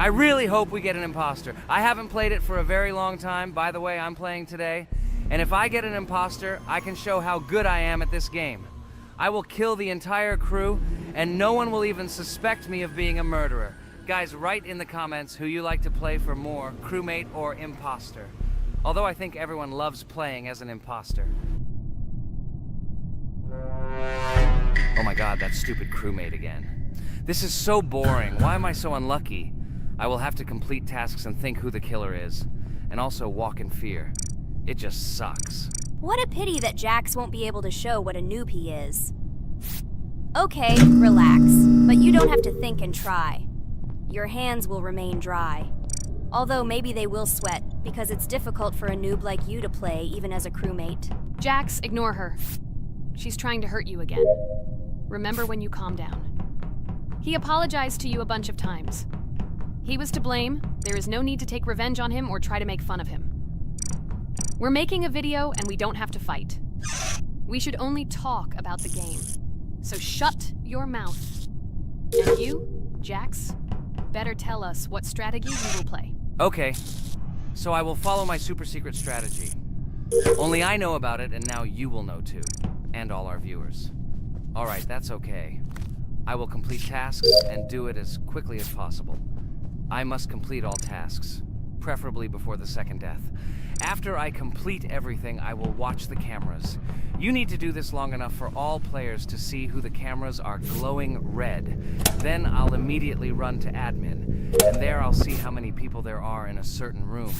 I really hope we get an imposter. I haven't played it for a very long time. By the way, I'm playing today. And if I get an imposter, I can show how good I am at this game. I will kill the entire crew, and no one will even suspect me of being a murderer. Guys, write in the comments who you like to play for more, crewmate or imposter. Although I think everyone loves playing as an imposter. Oh my god, that stupid crewmate again. This is so boring. Why am I so unlucky? I will have to complete tasks and think who the killer is, and also walk in fear. It just sucks. What a pity that Jax won't be able to show what a noob he is. Okay, relax, but you don't have to think and try. Your hands will remain dry. Although maybe they will sweat, because it's difficult for a noob like you to play, even as a crewmate. Jax, ignore her. She's trying to hurt you again. Remember when you calm down. He apologized to you a bunch of times. He was to blame. There is no need to take revenge on him or try to make fun of him. We're making a video and we don't have to fight. We should only talk about the game. So shut your mouth. And you, Jax, better tell us what strategy you will play. Okay, so I will follow my super secret strategy. Only I know about it, and now you will know too. And all our viewers. Alright, that's okay. I will complete tasks and do it as quickly as possible. I must complete all tasks, preferably before the second death. After I complete everything, I will watch the cameras. You need to do this long enough for all players to see who the cameras are glowing red. Then I'll immediately run to admin, and there I'll see how many people there are in a certain room.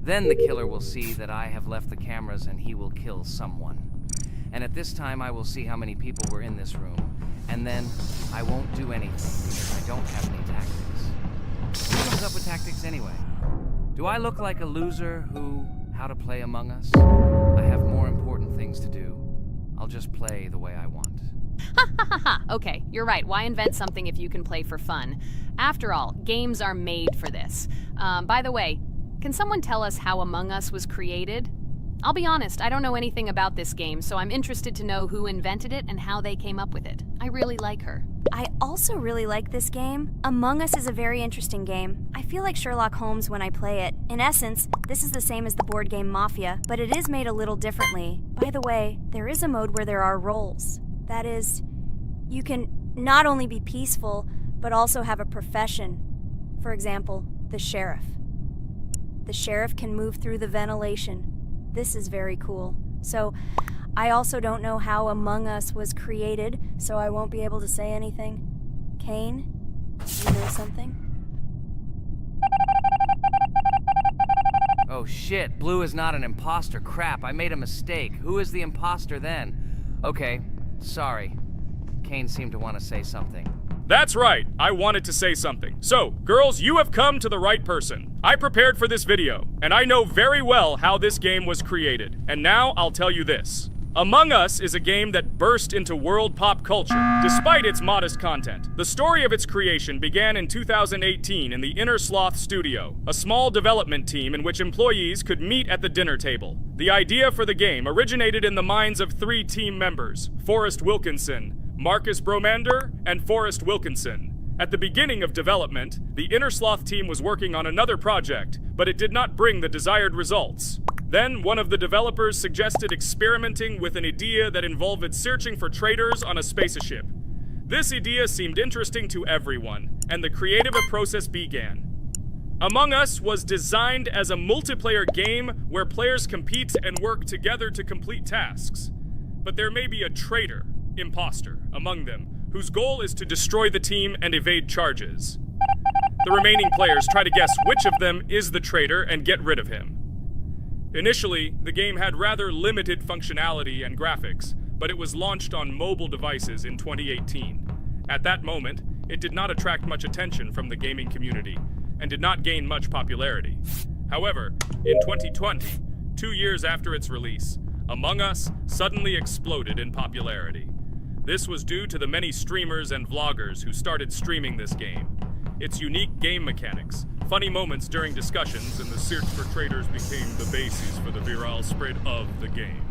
Then the killer will see that I have left the cameras and he will kill someone. And at this time I will see how many people were in this room, and then I won't do anything because I don't have any tactics. Who comes up with tactics anyway? Do I look like a loser how to play Among Us? I have more important things to do. I'll just play the way I want. Ha ha ha ha! Okay, you're right. Why invent something if you can play for fun? After all, games are made for this. By the way, can someone tell us how Among Us was created? I'll be honest, I don't know anything about this game, so I'm interested to know who invented it and how they came up with it. I really like her. I also really like this game. Among Us is a very interesting game. I feel like Sherlock Holmes when I play it. In essence, this is the same as the board game Mafia, but it is made a little differently. By the way, there is a mode where there are roles. That is, you can not only be peaceful, but also have a profession. For example, the sheriff. The sheriff can move through the ventilation. This is very cool. So, I also don't know how Among Us was created, so I won't be able to say anything. Kane, you know something? Oh shit, Blue is not an imposter. Crap, I made a mistake. Who is the imposter then? Okay, sorry. Kane seemed to want to say something. That's right, I wanted to say something. So, girls, you have come to the right person. I prepared for this video, and I know very well how this game was created. And now I'll tell you this. Among Us is a game that burst into world pop culture, despite its modest content. The story of its creation began in 2018 in the Inner Sloth Studio, a small development team in which employees could meet at the dinner table. The idea for the game originated in the minds of 3 team members, Forrest Wilkinson, Marcus Bromander, and Forrest Wilkinson. At the beginning of development, the Inner Sloth team was working on another project, but it did not bring the desired results. Then, one of the developers suggested experimenting with an idea that involved searching for traitors on a spaceship. This idea seemed interesting to everyone, and the creative process began. Among Us was designed as a multiplayer game where players compete and work together to complete tasks. But there may be a traitor, imposter, among them, whose goal is to destroy the team and evade charges. The remaining players try to guess which of them is the traitor and get rid of him. Initially, the game had rather limited functionality and graphics, but it was launched on mobile devices in 2018. At that moment, it did not attract much attention from the gaming community, and did not gain much popularity. However, in 2020, 2 years after its release, Among Us suddenly exploded in popularity. This was due to the many streamers and vloggers who started streaming this game. Its unique game mechanics, funny moments during discussions, and the search for traitors became the basis for the viral spread of the game.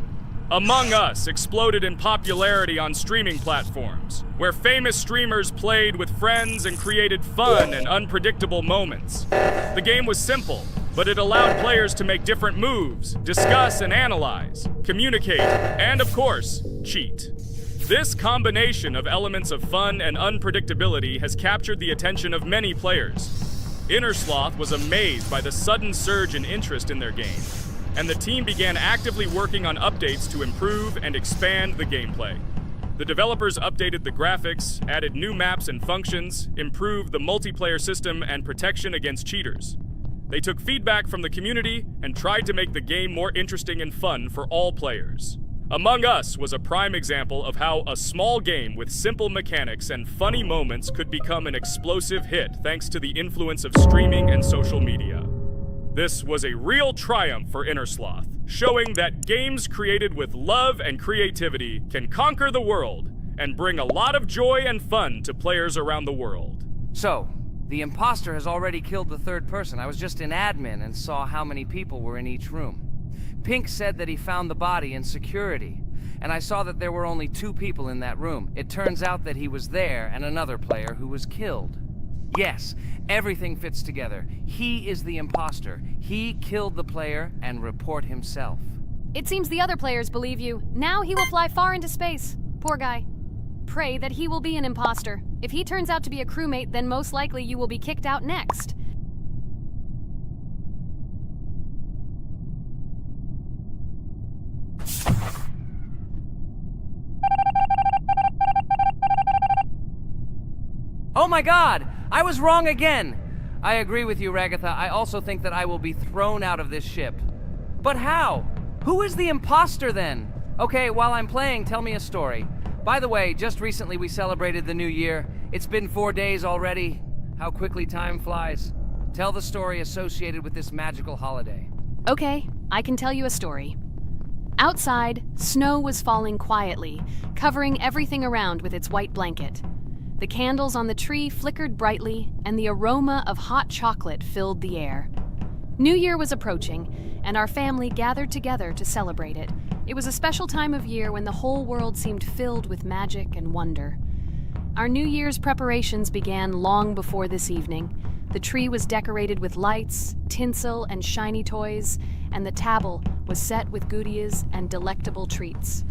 Among Us exploded in popularity on streaming platforms, where famous streamers played with friends and created fun and unpredictable moments. The game was simple, but it allowed players to make different moves, discuss and analyze, communicate, and of course, cheat. This combination of elements of fun and unpredictability has captured the attention of many players. Innersloth was amazed by the sudden surge in interest in their game, and the team began actively working on updates to improve and expand the gameplay. The developers updated the graphics, added new maps and functions, improved the multiplayer system and protection against cheaters. They took feedback from the community and tried to make the game more interesting and fun for all players. Among Us was a prime example of how a small game with simple mechanics and funny moments could become an explosive hit thanks to the influence of streaming and social media. This was a real triumph for Innersloth, showing that games created with love and creativity can conquer the world and bring a lot of joy and fun to players around the world. So, the imposter has already killed the third person. I was just in admin and saw how many people were in each room. Pink said that he found the body in security, and I saw that there were only 2 people in that room. It turns out that he was there and another player who was killed. Yes, everything fits together. He is the imposter. He killed the player and report himself. It seems the other players believe you. Now he will fly far into space. Poor guy. Pray that he will be an imposter. If he turns out to be a crewmate, then most likely you will be kicked out next. Oh my god! I was wrong again! I agree with you, Ragatha. I also think that I will be thrown out of this ship. But how? Who is the imposter then? Okay, while I'm playing, tell me a story. By the way, just recently we celebrated the new year. It's been 4 days already. How quickly time flies. Tell the story associated with this magical holiday. Okay, I can tell you a story. Outside, snow was falling quietly, covering everything around with its white blanket. The candles on the tree flickered brightly, and the aroma of hot chocolate filled the air. New Year was approaching, and our family gathered together to celebrate it. It was a special time of year when the whole world seemed filled with magic and wonder. Our New Year's preparations began long before this evening. The tree was decorated with lights, tinsel, and shiny toys, and the table was set with goodies and delectable treats.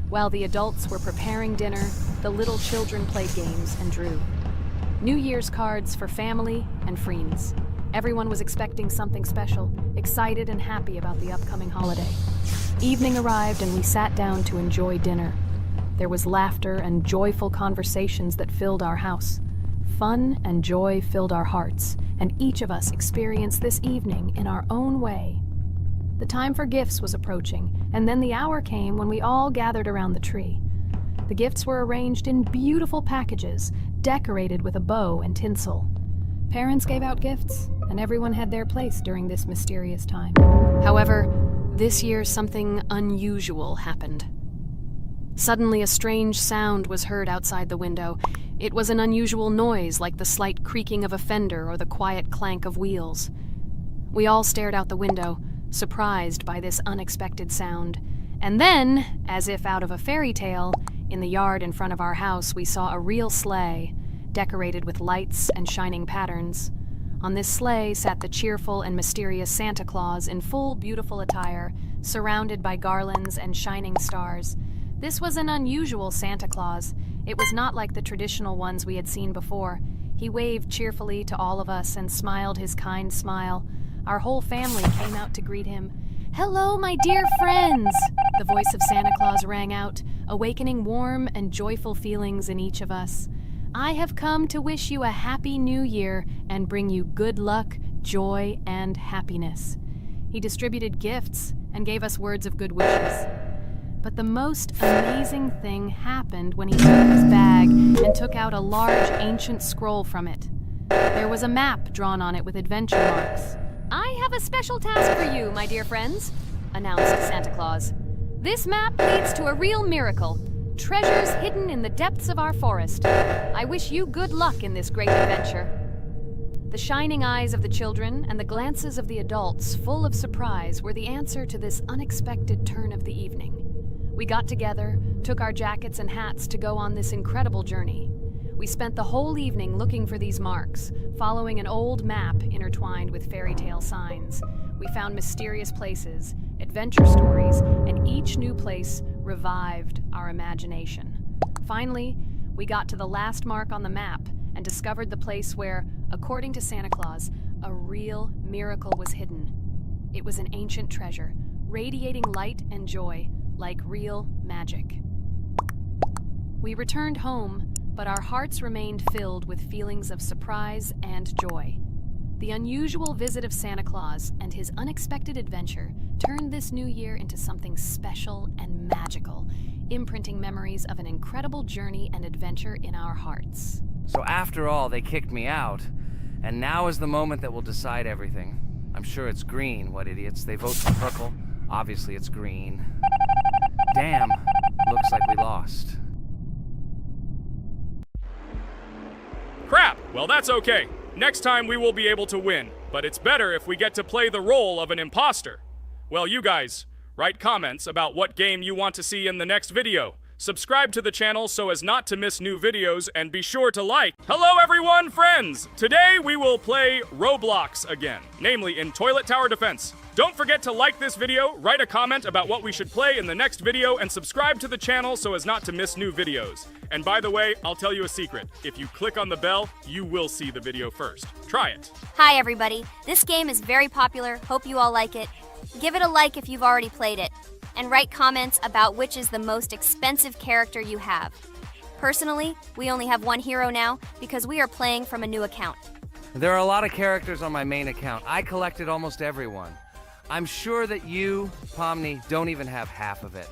While the adults were preparing dinner, the little children played games and drew. New Year's cards for family and friends. Everyone was expecting something special, excited and happy about the upcoming holiday. Evening arrived and we sat down to enjoy dinner. There was laughter and joyful conversations that filled our house. Fun and joy filled our hearts, and each of us experienced this evening in our own way. The time for gifts was approaching, and then the hour came when we all gathered around the tree. The gifts were arranged in beautiful packages, decorated with a bow and tinsel. Parents gave out gifts, and everyone had their place during this mysterious time. However, this year something unusual happened. Suddenly a strange sound was heard outside the window. It was an unusual noise, like the slight creaking of a fender or the quiet clank of wheels. We all stared out the window, surprised by this unexpected sound. And then, as if out of a fairy tale, in the yard in front of our house we saw a real sleigh, decorated with lights and shining patterns. On this sleigh sat the cheerful and mysterious Santa Claus in full beautiful attire, surrounded by garlands and shining stars. This was an unusual Santa Claus. It was not like the traditional ones we had seen before. He waved cheerfully to all of us and smiled his kind smile. Our whole family came out to greet him. "Hello, my dear friends!" The voice of Santa Claus rang out, awakening warm and joyful feelings in each of us. "I have come to wish you a happy new year and bring you good luck, joy, and happiness." He distributed gifts and gave us words of good wishes. But the most amazing thing happened when he took his bag and took out a large ancient scroll from it. There was a map drawn on it with adventure marks. "I have a special task for you, my dear friends," announced Santa Claus. "This map leads to a real miracle. Treasures hidden in the depths of our forest. I wish you good luck in this great adventure." The shining eyes of the children and the glances of the adults, full of surprise, were the answer to this unexpected turn of the evening. We got together, took our jackets and hats to go on this incredible journey. We spent the whole evening looking for these marks, following an old map intertwined with fairy tale signs. We found mysterious places, adventure stories, and each new place revived our imagination. Finally, we got to the last mark on the map and discovered the place where, according to Santa Claus, a real miracle was hidden. It was an ancient treasure, radiating light and joy like real magic. We returned home, but our hearts remained filled with feelings of surprise and joy. The unusual visit of Santa Claus and his unexpected adventure turned this new year into something special and magical, imprinting memories of an incredible journey and adventure in our hearts. So after all, they kicked me out, and now is the moment that will decide everything. I'm sure it's green, what idiots. They vote for purple. Obviously it's green. Damn, looks like we lost. Crap! Well, that's okay. Next time we will be able to win, but it's better if we get to play the role of an imposter. Well, you guys, write comments about what game you want to see in the next video. Subscribe to the channel so as not to miss new videos, and be sure to like. Hello everyone, friends! Today we will play Roblox again, namely in Toilet Tower Defense. Don't forget to like this video, write a comment about what we should play in the next video, and subscribe to the channel so as not to miss new videos. And by the way, I'll tell you a secret. If you click on the bell, you will see the video first. Try it. Hi, everybody. This game is very popular. Hope you all like it. Give it a like if you've already played it. And write comments about which is the most expensive character you have. Personally, we only have one hero now because we are playing from a new account. There are a lot of characters on my main account. I collected almost everyone. I'm sure that you, Pomni, don't even have half of it.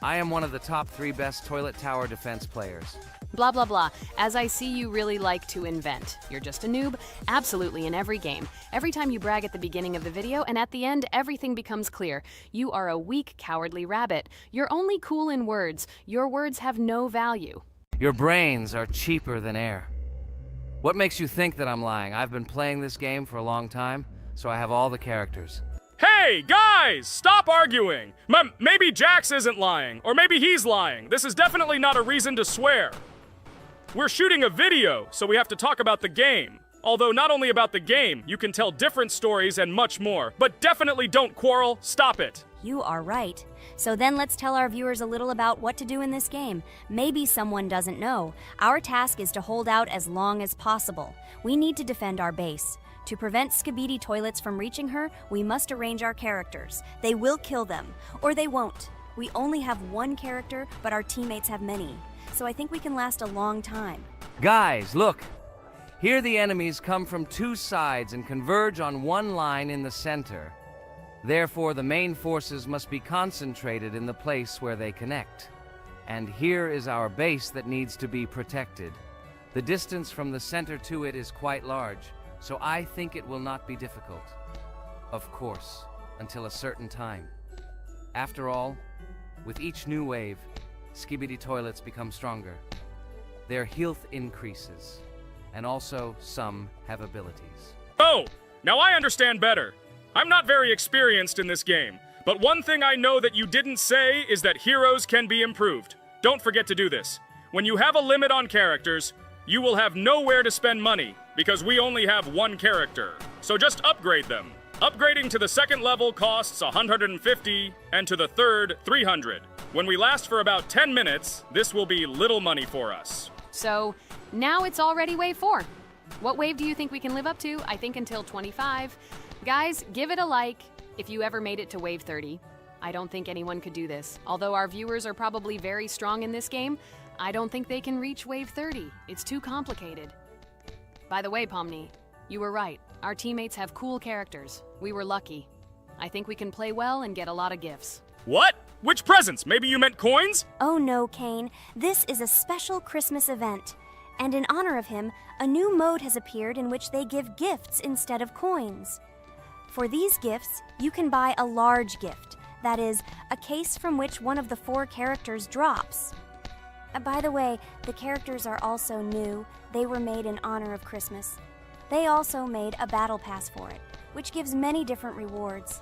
I am one of the top 3 best Toilet Tower Defense players. Blah, blah, blah. As I see, you really like to invent. You're just a noob, absolutely in every game. Every time you brag at the beginning of the video, and at the end, everything becomes clear. You are a weak, cowardly rabbit. You're only cool in words. Your words have no value. Your brains are cheaper than air. What makes you think that I'm lying? I've been playing this game for a long time, so I have all the characters. Hey, guys! Stop arguing! Maybe Jax isn't lying, or maybe he's lying. This is definitely not a reason to swear. We're shooting a video, so we have to talk about the game. Although not only about the game, you can tell different stories and much more. But definitely don't quarrel. Stop it. You are right. So then let's tell our viewers a little about what to do in this game. Maybe someone doesn't know. Our task is to hold out as long as possible. We need to defend our base. To prevent Skibidi Toilets from reaching her, we must arrange our characters. They will kill them, or they won't. We only have one character, but our teammates have many. So I think we can last a long time. Guys, look! Here the enemies come from 2 sides and converge on one line in the center. Therefore, the main forces must be concentrated in the place where they connect. And here is our base that needs to be protected. The distance from the center to it is quite large, so I think it will not be difficult. Of course, until a certain time. After all, with each new wave, Skibidi Toilets become stronger. Their health increases, and also some have abilities. Oh, now I understand better. I'm not very experienced in this game, but one thing I know that you didn't say is that heroes can be improved. Don't forget to do this. When you have a limit on characters, you will have nowhere to spend money, because we only have one character. So just upgrade them. Upgrading to the 2nd level costs 150, and to the 3rd, 300. When we last for about 10 minutes, this will be little money for us. So, now it's already wave 4. What wave do you think we can live up to? I think until 25. Guys, give it a like if you ever made it to wave 30. I don't think anyone could do this. Although our viewers are probably very strong in this game, I don't think they can reach wave 30. It's too complicated. By the way, Pomni, you were right. Our teammates have cool characters. We were lucky. I think we can play well and get a lot of gifts. What? Which presents? Maybe you meant coins? Oh no, Kane. This is a special Christmas event. And in honor of him, a new mode has appeared in which they give gifts instead of coins. For these gifts, you can buy a large gift. That is, a case from which one of the 4 characters drops. By the way, the characters are also new. They were made in honor of Christmas. They also made a battle pass for it, which gives many different rewards.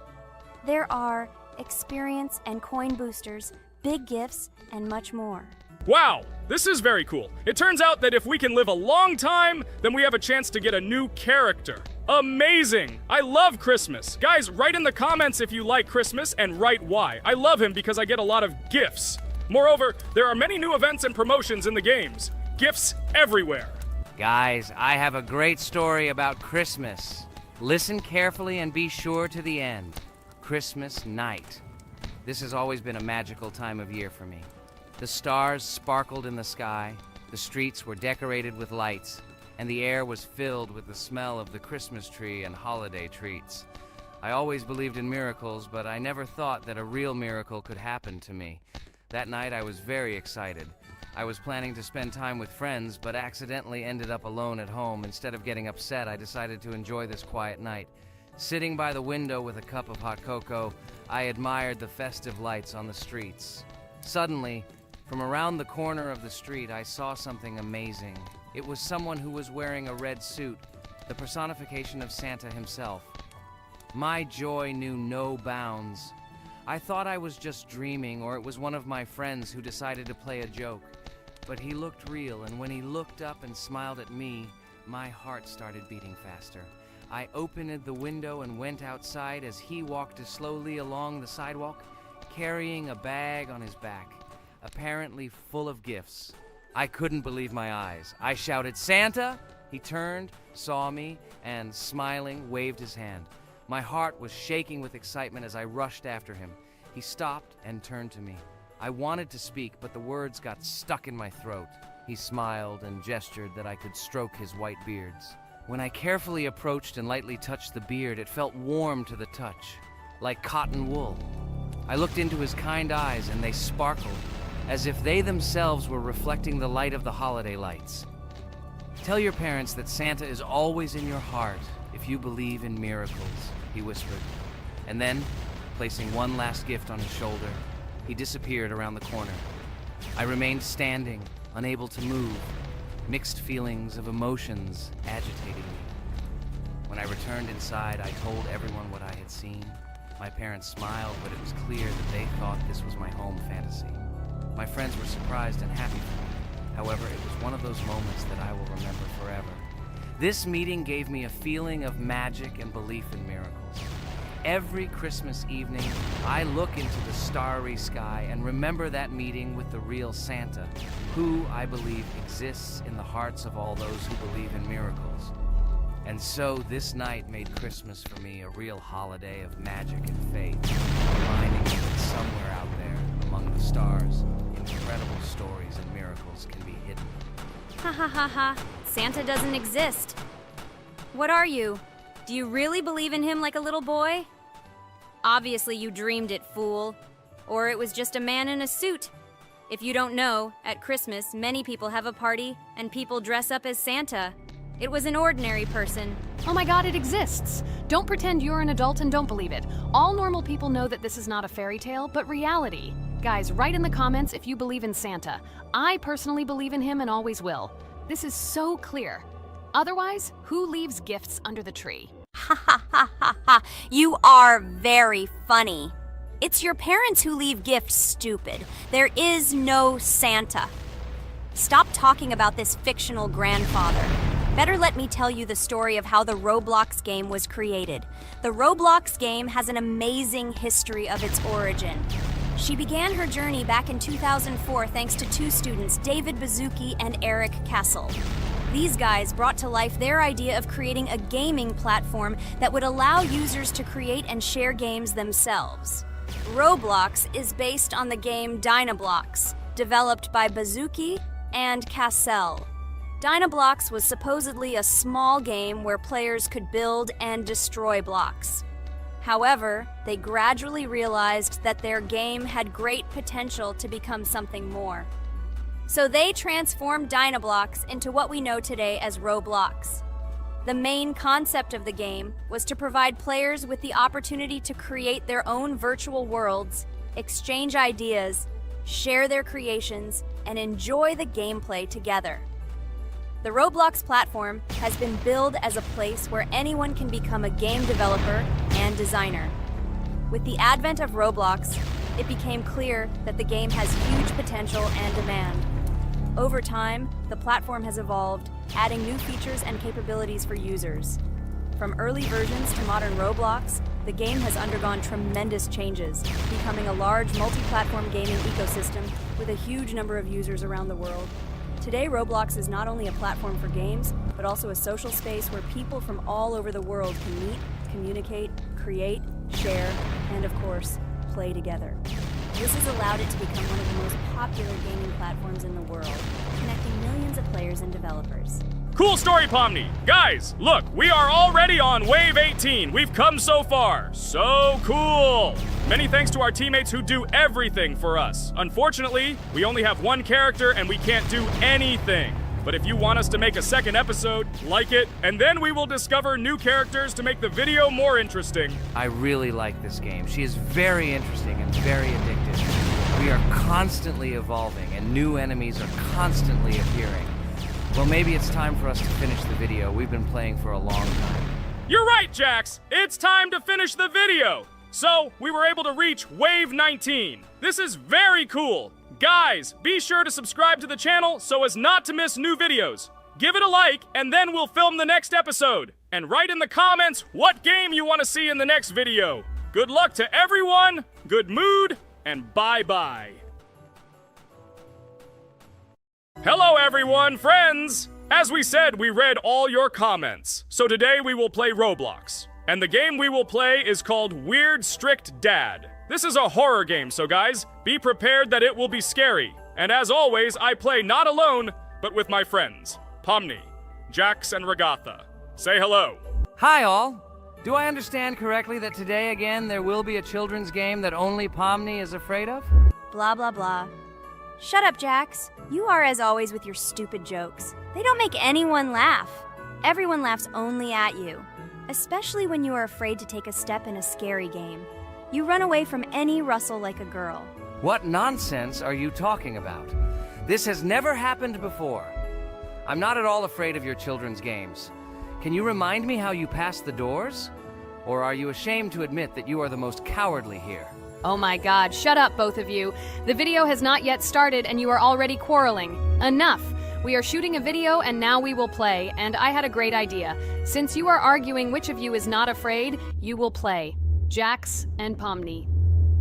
There are experience and coin boosters, big gifts, and much more. Wow, this is very cool. It turns out that if we can live a long time, then we have a chance to get a new character. Amazing! I love Christmas. Guys, write in the comments if you like Christmas and write why. I love him because I get a lot of gifts. Moreover, there are many new events and promotions in the games. Gifts everywhere. Guys, I have a great story about Christmas. Listen carefully and be sure to the end. Christmas night. This has always been a magical time of year for me. The stars sparkled in the sky, the streets were decorated with lights, and the air was filled with the smell of the Christmas tree and holiday treats. I always believed in miracles, but I never thought that a real miracle could happen to me. That night I was very excited. I was planning to spend time with friends, but accidentally ended up alone at home. Instead of getting upset, I decided to enjoy this quiet night. Sitting by the window with a cup of hot cocoa, I admired the festive lights on the streets. Suddenly, from around the corner of the street, I saw something amazing. It was someone who was wearing a red suit, the personification of Santa himself. My joy knew no bounds. I thought I was just dreaming, or it was one of my friends who decided to play a joke. But he looked real, and when he looked up and smiled at me, my heart started beating faster. I opened the window and went outside as he walked slowly along the sidewalk, carrying a bag on his back, apparently full of gifts. I couldn't believe my eyes. I shouted, "Santa!" He turned, saw me, and smiling, waved his hand. My heart was shaking with excitement as I rushed after him. He stopped and turned to me. I wanted to speak, but the words got stuck in my throat. He smiled and gestured that I could stroke his white beards. When I carefully approached and lightly touched the beard, it felt warm to the touch, like cotton wool. I looked into his kind eyes, and they sparkled, as if they themselves were reflecting the light of the holiday lights. "Tell your parents that Santa is always in your heart if you believe in miracles," he whispered. And then, placing one last gift on his shoulder, he disappeared around the corner. I remained standing, unable to move, mixed feelings of emotions agitating me. When I returned inside, I told everyone what I had seen. My parents smiled, but it was clear that they thought this was my home fantasy. My friends were surprised and happy for me. However, it was one of those moments that I will remember forever. This meeting gave me a feeling of magic and belief in miracles. Every Christmas evening, I look into the starry sky and remember that meeting with the real Santa, who, I believe, exists in the hearts of all those who believe in miracles. And so this night made Christmas for me a real holiday of magic and faith, reminding me that somewhere out there, among the stars, incredible stories and miracles can be hidden. Ha ha ha ha. Santa doesn't exist. What are you? Do you really believe in him like a little boy? Obviously you dreamed it, fool. Or it was just a man in a suit. If you don't know, at Christmas, many people have a party and people dress up as Santa. It was an ordinary person. Oh my god, it exists! Don't pretend you're an adult and don't believe it. All normal people know that this is not a fairy tale, but reality. Guys, write in the comments if you believe in Santa. I personally believe in him and always will. This is so clear. Otherwise, who leaves gifts under the tree? Ha ha ha ha ha. You are very funny. It's your parents who leave gifts, stupid. There is no Santa. Stop talking about this fictional grandfather. Better let me tell you the story of how the Roblox game was created. The Roblox game has an amazing history of its origin. She began her journey back in 2004 thanks to two students, David Bazuki and Eric Castle. These guys brought to life their idea of creating a gaming platform that would allow users to create and share games themselves. Roblox is based on the game Dynablox, developed by Bazuki and Cassell. Dynablox was supposedly a small game where players could build and destroy blocks. However, they gradually realized that their game had great potential to become something more. So they transformed Dynablox into what we know today as Roblox. The main concept of the game was to provide players with the opportunity to create their own virtual worlds, exchange ideas, share their creations, and enjoy the gameplay together. The Roblox platform has been billed as a place where anyone can become a game developer and designer. With the advent of Roblox, it became clear that the game has huge potential and demand. Over time, the platform has evolved, adding new features and capabilities for users. From early versions to modern Roblox, the game has undergone tremendous changes, becoming a large multi-platform gaming ecosystem with a huge number of users around the world. Today, Roblox is not only a platform for games, but also a social space where people from all over the world can meet, communicate, create, share, and of course, play together. This has allowed it to become one of the most popular gaming platforms in the world, connecting millions of players and developers. Cool story, Pomni. Guys, look, we are already on Wave 18. We've come so far. So cool. Many thanks to our teammates who do everything for us. Unfortunately, we only have one character and we can't do anything. But if you want us to make a second episode, like it, and then we will discover new characters to make the video more interesting. I really like this game. She is very interesting and very addictive. We are constantly evolving and new enemies are constantly appearing. Well, maybe it's time for us to finish the video. We've been playing for a long time. You're right, Jax. It's time to finish the video. So, we were able to reach Wave 19. This is very cool. Guys, be sure to subscribe to the channel so as not to miss new videos. Give it a like, and then we'll film the next episode. And write in the comments what game you want to see in the next video. Good luck to everyone, good mood, and bye-bye. Hello everyone, friends! As we said, we read all your comments. So today we will play Roblox. And the game we will play is called Weird Strict Dad. This is a horror game, so guys, be prepared that it will be scary. And as always, I play not alone, but with my friends, Pomni, Jax, and Regatha. Say hello. Hi, all. Do I understand correctly that today again there will be a children's game that only Pomni is afraid of? Blah, blah, blah. Shut up, Jax. You are as always with your stupid jokes. They don't make anyone laugh. Everyone laughs only at you, especially when you are afraid to take a step in a scary game. You run away from any rustle like a girl. What nonsense are you talking about? This has never happened before. I'm not at all afraid of your children's games. Can you remind me how you passed the doors? Or are you ashamed to admit that you are the most cowardly here? Oh my god, shut up, both of you. The video has not yet started and you are already quarreling. Enough! We are shooting a video and now we will play, and I had a great idea. Since you are arguing which of you is not afraid, you will play. Jax and Pomni.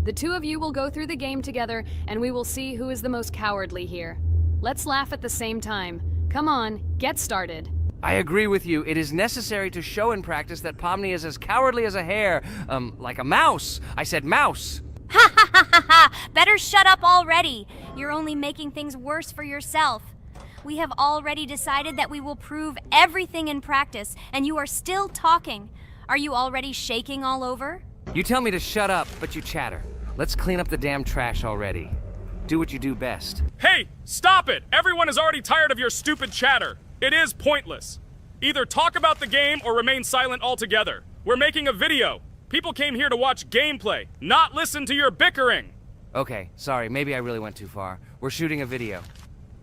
The two of you will go through the game together and we will see who is the most cowardly here. Let's laugh at the same time. Come on, get started. I agree with you. It is necessary to show in practice that Pomni is as cowardly as a hare. Like a mouse. I said mouse. Ha ha ha ha ha! Better shut up already. You're only making things worse for yourself. We have already decided that we will prove everything in practice, and you are still talking. Are you already shaking all over? You tell me to shut up, but you chatter. Let's clean up the damn trash already. Do what you do best. Hey, stop it! Everyone is already tired of your stupid chatter. It is pointless. Either talk about the game or remain silent altogether. We're making a video. People came here to watch gameplay, not listen to your bickering. Okay, sorry, maybe I really went too far. We're shooting a video.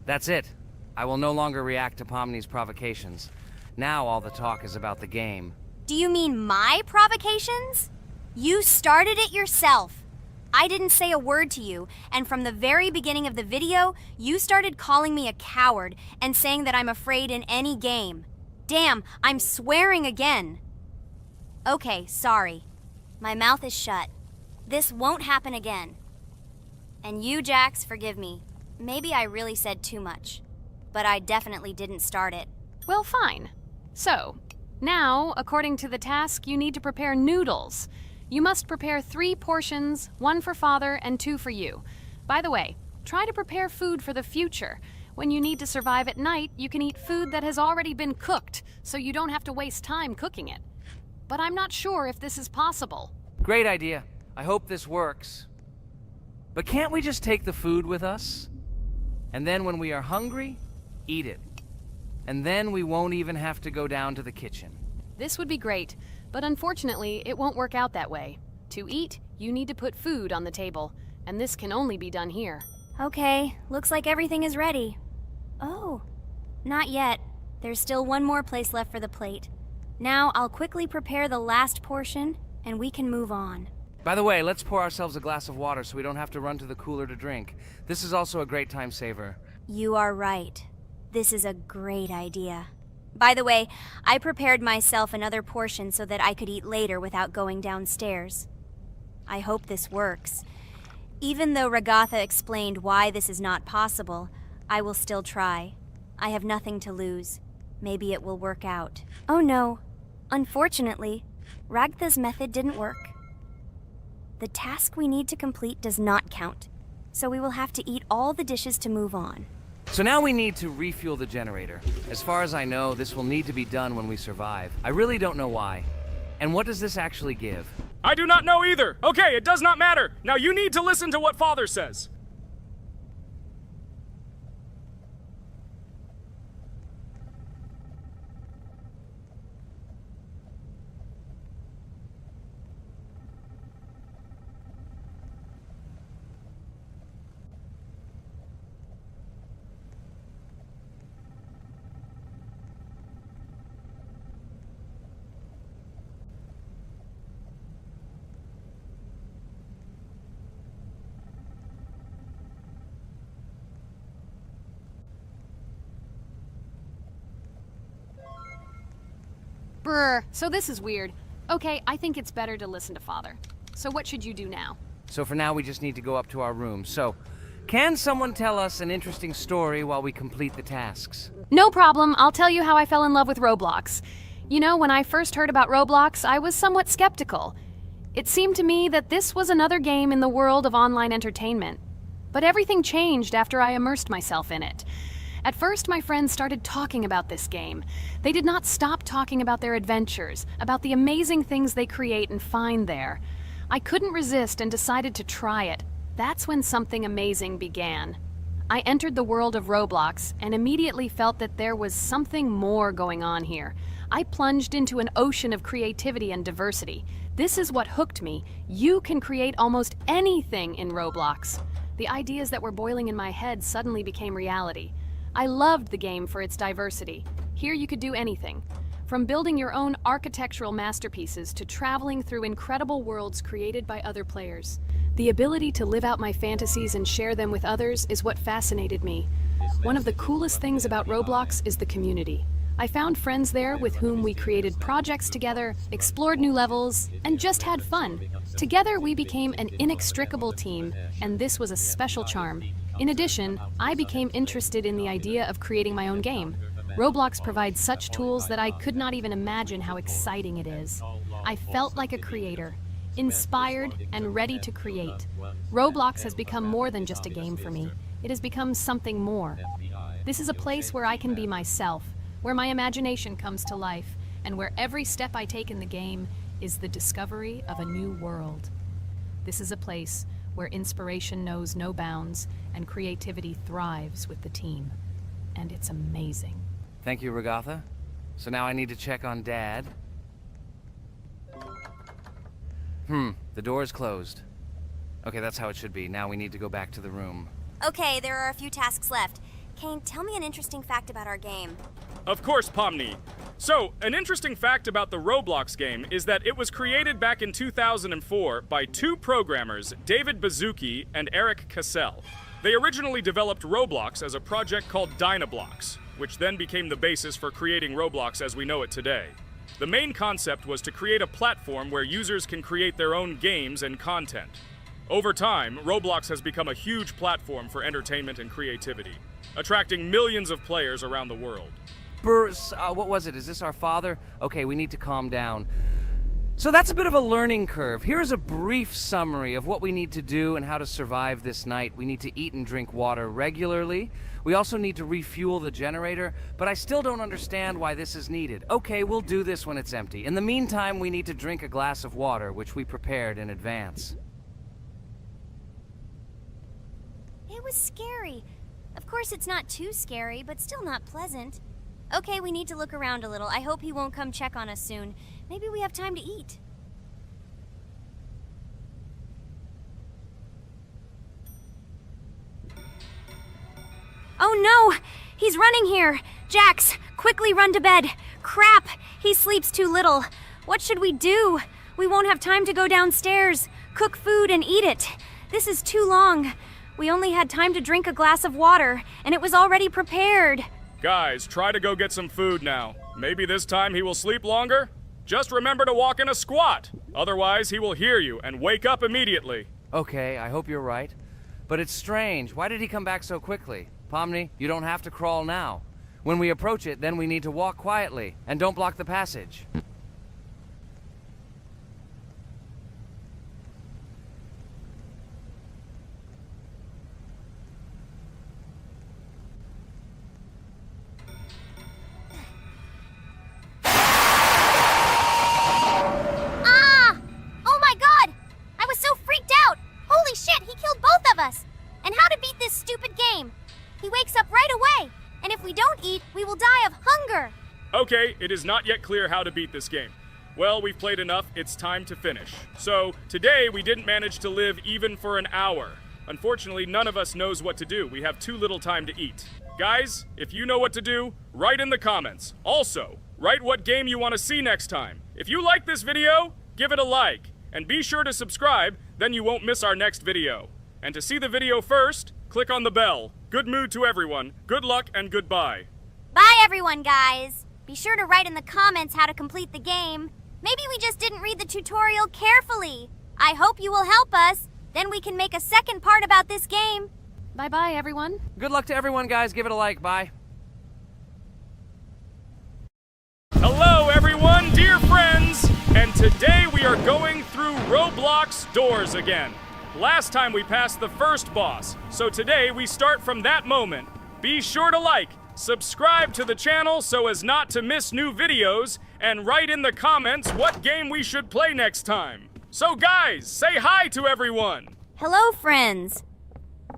That's it. I will no longer react to Pomni's provocations. Now all the talk is about the game. Do you mean my provocations? You started it yourself. I didn't say a word to you, and from the very beginning of the video, you started calling me a coward and saying that I'm afraid in any game. Damn, I'm swearing again. Okay, sorry. My mouth is shut. This won't happen again. And you, Jax, forgive me. Maybe I really said too much, but I definitely didn't start it. Well, fine. So, now, according to the task, you need to prepare noodles. You must prepare 3 portions, 1 for father and 2 for you. By the way, try to prepare food for the future. When you need to survive at night, you can eat food that has already been cooked, so you don't have to waste time cooking it. But I'm not sure if this is possible. Great idea. I hope this works. But can't we just take the food with us? And then when we are hungry, eat it. And then we won't even have to go down to the kitchen. This would be great, but unfortunately, it won't work out that way. To eat, you need to put food on the table, and this can only be done here. Okay, looks like everything is ready. Oh, not yet. There's still one more place left for the plate. Now I'll quickly prepare the last portion, and we can move on. By the way, let's pour ourselves a glass of water so we don't have to run to the cooler to drink. This is also a great time saver. You are right. This is a great idea. By the way, I prepared myself another portion so that I could eat later without going downstairs. I hope this works. Even though Ragatha explained why this is not possible, I will still try. I have nothing to lose. Maybe it will work out. Oh no. Unfortunately, Ragatha's method didn't work. The task we need to complete does not count, so we will have to eat all the dishes to move on. So now we need to refuel the generator. As far as I know, this will need to be done when we survive. I really don't know why. And what does this actually give? I do not know either. Okay, it does not matter. Now you need to listen to what Father says. Brr, so this is weird. Okay, I think it's better to listen to Father. So what should you do now? So for now, we just need to go up to our room. So, can someone tell us an interesting story while we complete the tasks? No problem, I'll tell you how I fell in love with Roblox. You know, when I first heard about Roblox, I was somewhat skeptical. It seemed to me that this was another game in the world of online entertainment. But everything changed after I immersed myself in it. At first, my friends started talking about this game. They did not stop talking about their adventures, about the amazing things they create and find there. I couldn't resist and decided to try it. That's when something amazing began. I entered the world of Roblox and immediately felt that there was something more going on here. I plunged into an ocean of creativity and diversity. This is what hooked me. You can create almost anything in Roblox. The ideas that were boiling in my head suddenly became reality. I loved the game for its diversity. Here you could do anything, from building your own architectural masterpieces to traveling through incredible worlds created by other players. The ability to live out my fantasies and share them with others is what fascinated me. One of the coolest things about Roblox is the community. I found friends there with whom we created projects together, explored new levels, and just had fun. Together we became an inextricable team, and this was a special charm. In addition, I became interested in the idea of creating my own game. Roblox provides such tools that I could not even imagine how exciting it is. I felt like a creator, inspired and ready to create. Roblox has become more than just a game for me. It has become something more. This is a place where I can be myself, where my imagination comes to life, and where every step I take in the game is the discovery of a new world. This is a place where inspiration knows no bounds and creativity thrives with the team. And it's amazing. Thank you, Ragatha. So now I need to check on Dad. The door is closed. Okay, that's how it should be. Now we need to go back to the room. Okay, there are a few tasks left. Kane, tell me an interesting fact about our game. Of course, Pomni. So, an interesting fact about the Roblox game is that it was created back in 2004 by two programmers, David Bazuki and Eric Cassell. They originally developed Roblox as a project called Dynablocks, which then became the basis for creating Roblox as we know it today. The main concept was to create a platform where users can create their own games and content. Over time, Roblox has become a huge platform for entertainment and creativity, attracting millions of players around the world. What was it? Is this our father? Okay, we need to calm down. So that's a bit of a learning curve. Here's a brief summary of what we need to do and how to survive this night. We need to eat and drink water regularly. We also need to refuel the generator, but I still don't understand why this is needed. Okay, we'll do this when it's empty. In the meantime, we need to drink a glass of water, which we prepared in advance. It was scary. Of course, it's not too scary, but still not pleasant. Okay, we need to look around a little. I hope he won't come check on us soon. Maybe we have time to eat. Oh no! He's running here! Jax, quickly run to bed! Crap! He sleeps too little. What should we do? We won't have time to go downstairs, cook food, and eat it. This is too long. We only had time to drink a glass of water, and it was already prepared. Guys, try to go get some food now. Maybe this time he will sleep longer? Just remember to walk in a squat. Otherwise, he will hear you and wake up immediately. Okay, I hope you're right. But it's strange. Why did he come back so quickly? Pomni, you don't have to crawl now. When we approach it, then we need to walk quietly, and don't block the passage. Oh my god! I was so freaked out! Holy shit, he killed both of us! And how to beat this stupid game? He wakes up right away, and if we don't eat, we will die of hunger! Okay, it is not yet clear how to beat this game. Well, we've played enough, it's time to finish. So, today we didn't manage to live even for an hour. Unfortunately, none of us knows what to do. We have too little time to eat. Guys, if you know what to do, write in the comments. Also, write what game you want to see next time. If you like this video, give it a like. And be sure to subscribe, then you won't miss our next video. And to see the video first, click on the bell. Good mood to everyone, good luck, and goodbye. Bye everyone, guys! Be sure to write in the comments how to complete the game. Maybe we just didn't read the tutorial carefully. I hope you will help us. Then we can make a second part about this game. Bye-bye, everyone. Good luck to everyone, guys. Give it a like. Bye. Hello, everyone, dear friends! And today we are going through Roblox doors again. Last time we passed the first boss, so today we start from that moment. Be sure to like, subscribe to the channel so as not to miss new videos, and write in the comments what game we should play next time. So guys, say hi to everyone! Hello, friends.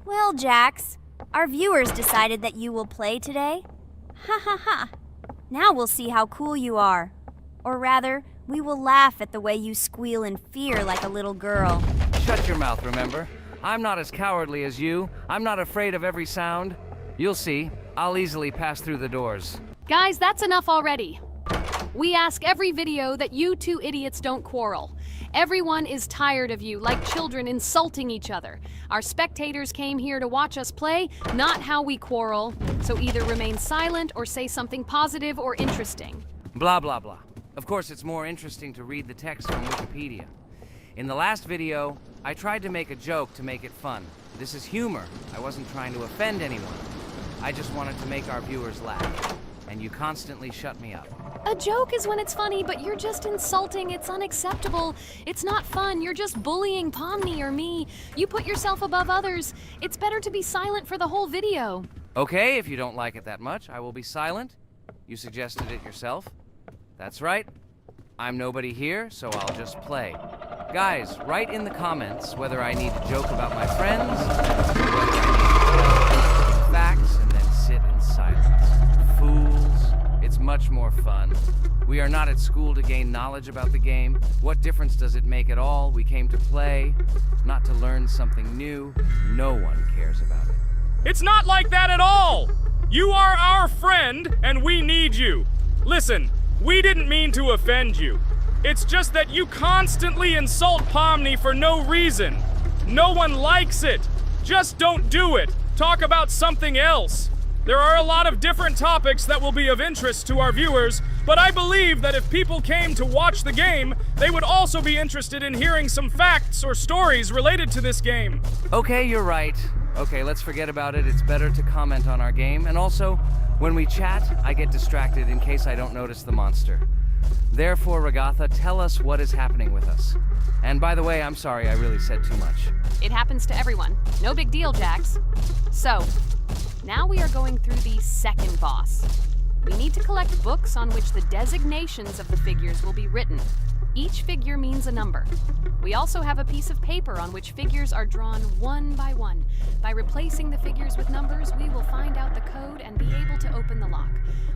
Well, Jax, our viewers decided that you will play today. Ha ha ha. Now we'll see how cool you are. Or rather, we will laugh at the way you squeal in fear like a little girl. Shut your mouth, remember? I'm not as cowardly as you. I'm not afraid of every sound. You'll see. I'll easily pass through the doors. Guys, that's enough already. We ask every video that you two idiots don't quarrel. Everyone is tired of you, like children insulting each other. Our spectators came here to watch us play, not how we quarrel. So either remain silent or say something positive or interesting. Blah, blah, blah. Of course, it's more interesting to read the text from Wikipedia. In the last video, I tried to make a joke to make it fun. This is humor. I wasn't trying to offend anyone. I just wanted to make our viewers laugh. And you constantly shut me up. A joke is when it's funny, but you're just insulting. It's unacceptable. It's not fun. You're just bullying Pomni or me. You put yourself above others. It's better to be silent for the whole video. Okay, if you don't like it that much, I will be silent. You suggested it yourself. That's right. I'm nobody here, so I'll just play. Guys, write in the comments whether I need to joke about my friends, or whether I need to give facts and then sit in silence. Fools. It's much more fun. We are not at school to gain knowledge about the game. What difference does it make at all? We came to play, not to learn something new. No one cares about it. It's not like that at all! You are our friend, and we need you. Listen, we didn't mean to offend you. It's just that you constantly insult Pomni for no reason. No one likes it. Just don't do it. Talk about something else. There are a lot of different topics that will be of interest to our viewers, but I believe that if people came to watch the game, they would also be interested in hearing some facts or stories related to this game. Okay, you're right. Okay, let's forget about it. It's better to comment on our game. And also, when we chat, I get distracted in case I don't notice the monster. Therefore, Ragatha, tell us what is happening with us. And by the way, I'm sorry, I really said too much. It happens to everyone. No big deal, Jax. So, now we are going through the second boss. We need to collect books on which the designations of the figures will be written. Each figure means a number. We also have a piece of paper on which figures are drawn one by one. By replacing the figures with numbers, we will find out the code and be able to open the lock.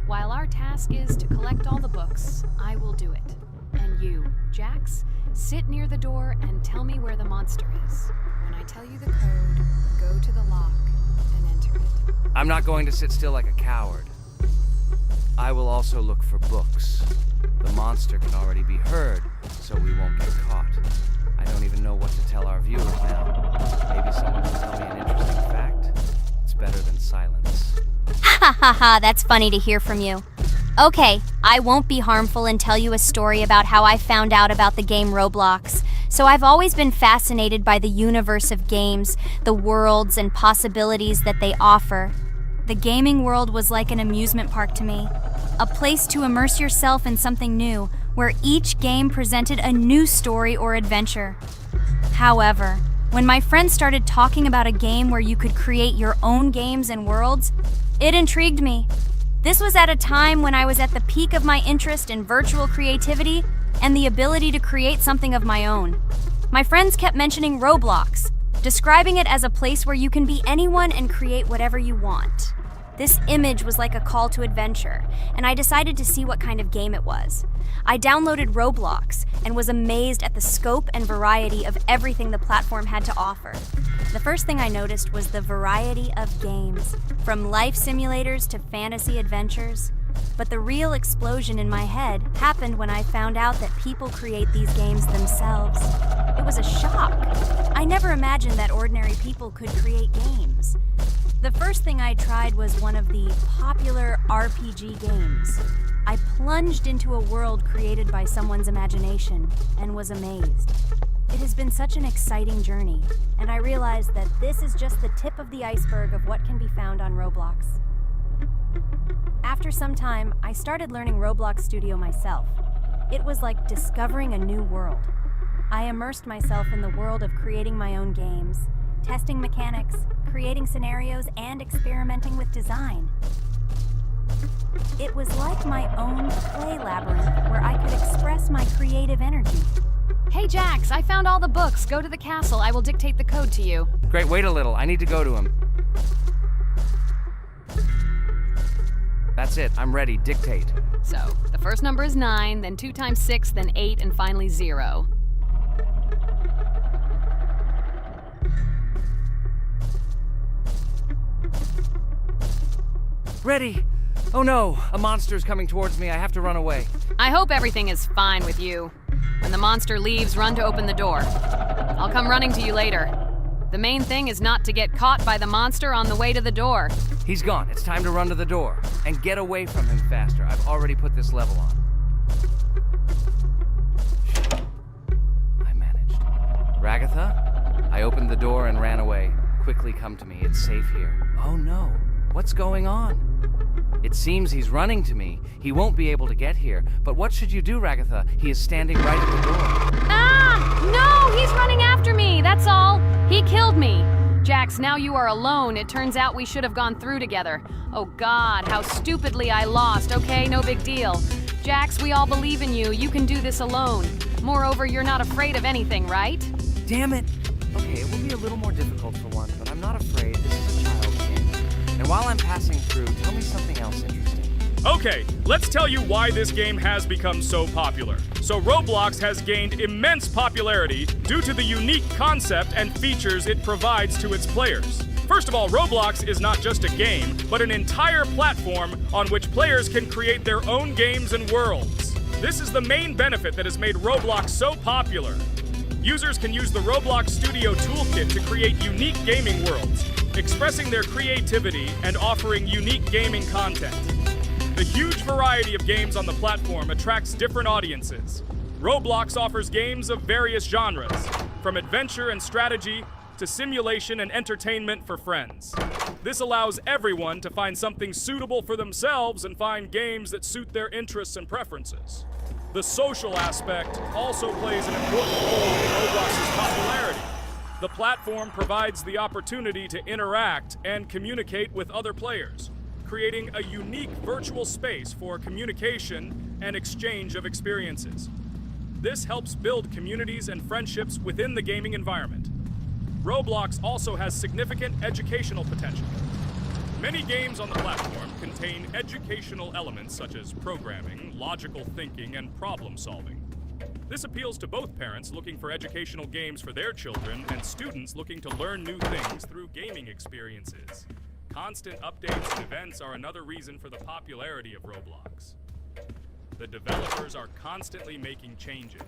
While our task is to collect all the books, I will do it. And you, Jax, sit near the door and tell me where the monster is. When I tell you the code, go to the lock and enter it. I'm not going to sit still like a coward. I will also look for books. The monster can already be heard, so we won't get Ha ha ha, that's funny to hear from you. Okay, I won't be harmful and tell you a story about how I found out about the game Roblox. So I've always been fascinated by the universe of games, the worlds and possibilities that they offer. The gaming world was like an amusement park to me, a place to immerse yourself in something new, where each game presented a new story or adventure. However, when my friends started talking about a game where you could create your own games and worlds, it intrigued me. This was at a time when I was at the peak of my interest in virtual creativity and the ability to create something of my own. My friends kept mentioning Roblox, describing it as a place where you can be anyone and create whatever you want. This image was like a call to adventure, and I decided to see what kind of game it was. I downloaded Roblox and was amazed at the scope and variety of everything the platform had to offer. The first thing I noticed was the variety of games, from life simulators to fantasy adventures. But the real explosion in my head happened when I found out that people create these games themselves. It was a shock. I never imagined that ordinary people could create games. The first thing I tried was one of the popular RPG games. I plunged into a world created by someone's imagination and was amazed. It has been such an exciting journey, and I realized that this is just the tip of the iceberg of what can be found on Roblox. After some time, I started learning Roblox Studio myself. It was like discovering a new world. I immersed myself in the world of creating my own games, testing mechanics, creating scenarios, and experimenting with design. It was like my own play labyrinth where I could express my creative energy. Hey Jax, I found all the books. Go to the castle. I will dictate the code to you. Great, wait a little. I need to go to him. That's it. I'm ready. Dictate. So, the first number is 9, then 2 times 6, then 8, and finally 0. Ready! Oh no! A monster's coming towards me. I have to run away. I hope everything is fine with you. When the monster leaves, run to open the door. I'll come running to you later. The main thing is not to get caught by the monster on the way to the door. He's gone. It's time to run to the door. And get away from him faster. I've already put this level on. I managed. Ragatha? I opened the door and ran away. Quickly come to me. It's safe here. Oh no. What's going on? It seems he's running to me. He won't be able to get here. But what should you do, Ragatha? He is standing right at the door. Ah! No! He's running after me! That's all! He killed me! Jax, now you are alone. It turns out we should have gone through together. Oh God, how stupidly I lost. Okay, no big deal. Jax, we all believe in you. You can do this alone. Moreover, you're not afraid of anything, right? Damn it! Okay, it will be a little more difficult for one, but I'm not afraid. This is a child's game. And while I'm passing through, tell me something else interesting. Okay, let's tell you why this game has become so popular. So Roblox has gained immense popularity due to the unique concept and features it provides to its players. First of all, Roblox is not just a game, but an entire platform on which players can create their own games and worlds. This is the main benefit that has made Roblox so popular. Users can use the Roblox Studio toolkit to create unique gaming worlds, expressing their creativity and offering unique gaming content. The huge variety of games on the platform attracts different audiences. Roblox offers games of various genres, from adventure and strategy to simulation and entertainment for friends. This allows everyone to find something suitable for themselves and find games that suit their interests and preferences. The social aspect also plays an important role in Roblox's popularity. The platform provides the opportunity to interact and communicate with other players, creating a unique virtual space for communication and exchange of experiences. This helps build communities and friendships within the gaming environment. Roblox also has significant educational potential. Many games on the platform contain educational elements such as programming, logical thinking, and problem solving. This appeals to both parents looking for educational games for their children and students looking to learn new things through gaming experiences. Constant updates and events are another reason for the popularity of Roblox. The developers are constantly making changes,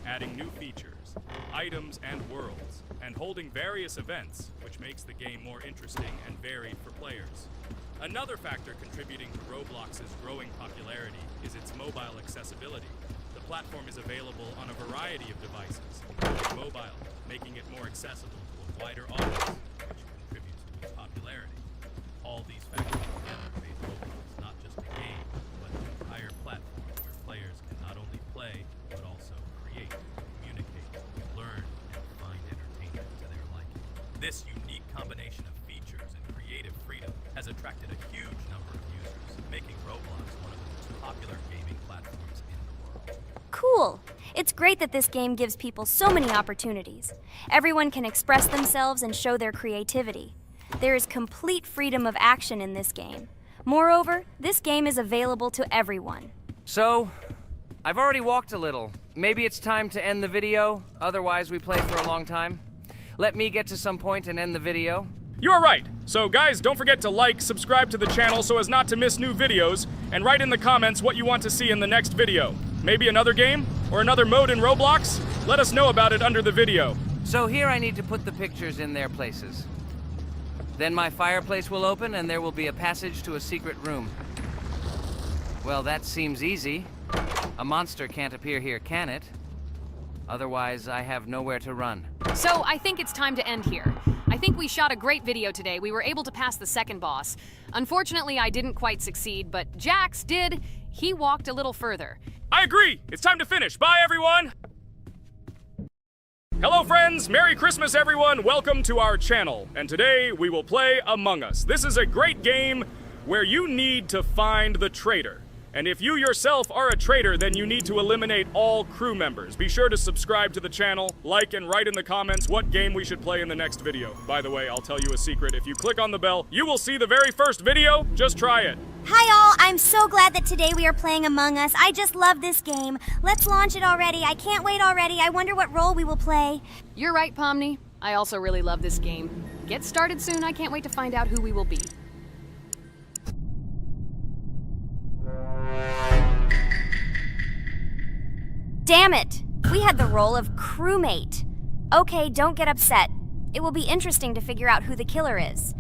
adding new features, items, and worlds, and holding various events, which makes the game more interesting and varied for players. Another factor contributing to Roblox's growing popularity is its mobile accessibility. The platform is available on a variety of devices, including mobile, making it more accessible to a wider audience, which contributes to its popularity. All these factors together make Roblox not just a game, but an entire platform where players can not only play, but also create, communicate, learn, and find entertainment to their liking. This unique combination of features and creative freedom has attracted a huge number of users, making Roblox one of the most popular gaming platforms in the world. Cool! It's great that this game gives people so many opportunities. Everyone can express themselves and show their creativity. There is complete freedom of action in this game. Moreover, this game is available to everyone. So, I've already walked a little. Maybe it's time to end the video, otherwise we play for a long time. Let me get to some point and end the video. You are right. So guys, don't forget to like, subscribe to the channel so as not to miss new videos, and write in the comments what you want to see in the next video. Maybe another game? Or another mode in Roblox? Let us know about it under the video. So here I need to put the pictures in their places. Then my fireplace will open and there will be a passage to a secret room. Well, that seems easy. A monster can't appear here, can it? Otherwise, I have nowhere to run. So I think it's time to end here. I think we shot a great video today. We were able to pass the second boss. Unfortunately, I didn't quite succeed, but Jax did. He walked a little further. I agree! It's time to finish. Bye, everyone! Hello, friends! Merry Christmas, everyone! Welcome to our channel. And today, we will play Among Us. This is a great game where you need to find the traitor. And if you yourself are a traitor, then you need to eliminate all crew members. Be sure to subscribe to the channel, like and write in the comments what game we should play in the next video. By the way, I'll tell you a secret. If you click on the bell, you will see the very first video. Just try it. Hi all, I'm so glad that today we are playing Among Us. I just love this game. Let's launch it already. I can't wait already. I wonder what role we will play. You're right, Pomni. I also really love this game. Get started soon. I can't wait to find out who we will be. Damn it! We had the role of crewmate. Okay, don't get upset. It will be interesting to figure out who the killer is.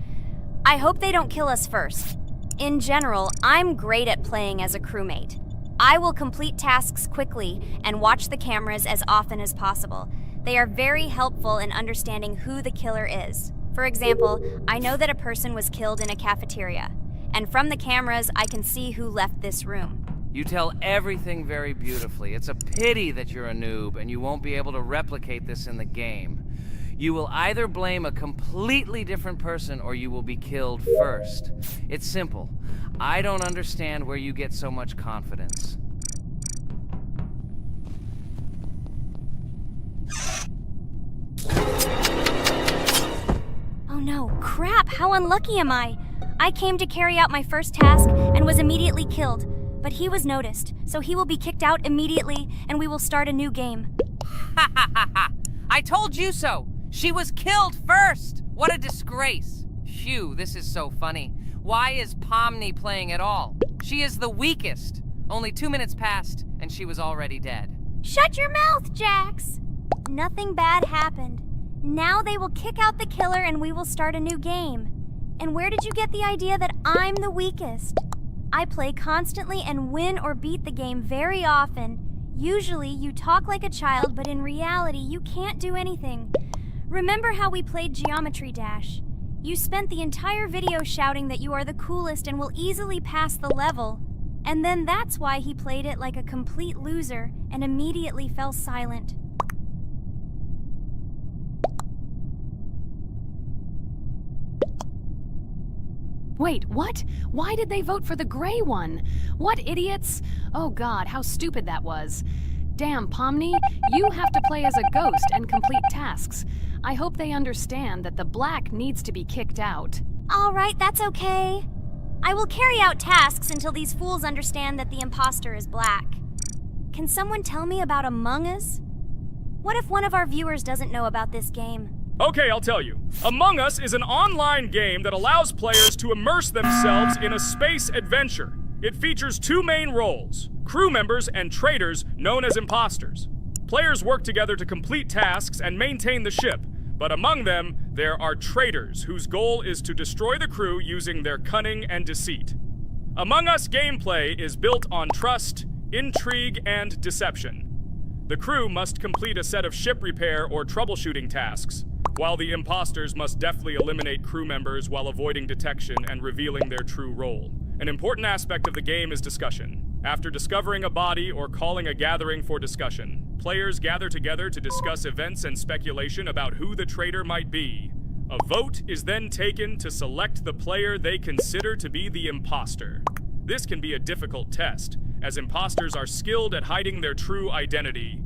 I hope they don't kill us first. In general, I'm great at playing as a crewmate. I will complete tasks quickly and watch the cameras as often as possible. They are very helpful in understanding who the killer is. For example, I know that a person was killed in a cafeteria, and from the cameras, I can see who left this room. You tell everything very beautifully. It's a pity that you're a noob and you won't be able to replicate this in the game. You will either blame a completely different person or you will be killed first. It's simple. I don't understand where you get so much confidence. Oh no, crap, how unlucky am I? I came to carry out my first task and was immediately killed. But he was noticed, so he will be kicked out immediately, and we will start a new game. Ha ha ha ha! I told you so! She was killed first! What a disgrace! Phew, this is so funny. Why is Pomni playing at all? She is the weakest. Only 2 minutes passed, and she was already dead. Shut your mouth, Jax! Nothing bad happened. Now they will kick out the killer and we will start a new game. And where did you get the idea that I'm the weakest? I play constantly and win or beat the game very often. Usually, you talk like a child, but in reality, you can't do anything. Remember how we played Geometry Dash? You spent the entire video shouting that you are the coolest and will easily pass the level. And then that's why he played it like a complete loser and immediately fell silent. Wait, what? Why did they vote for the gray one? What idiots? Oh god, how stupid that was. Damn, Pomni, you have to play as a ghost and complete tasks. I hope they understand that the black needs to be kicked out. All right, that's okay. I will carry out tasks until these fools understand that the imposter is black. Can someone tell me about Among Us? What if one of our viewers doesn't know about this game? Okay, I'll tell you. Among Us is an online game that allows players to immerse themselves in a space adventure. It features 2 main roles, crew members and traitors known as imposters. Players work together to complete tasks and maintain the ship, But among them, there are traitors whose goal is to destroy the crew using their cunning and deceit. Among Us gameplay is built on trust, intrigue, and deception. The crew must complete a set of ship repair or troubleshooting tasks, while the imposters must deftly eliminate crew members while avoiding detection and revealing their true role. An important aspect of the game is discussion. After discovering a body or calling a gathering for discussion, players gather together to discuss events and speculation about who the traitor might be. A vote is then taken to select the player they consider to be the imposter. This can be a difficult test, as imposters are skilled at hiding their true identity.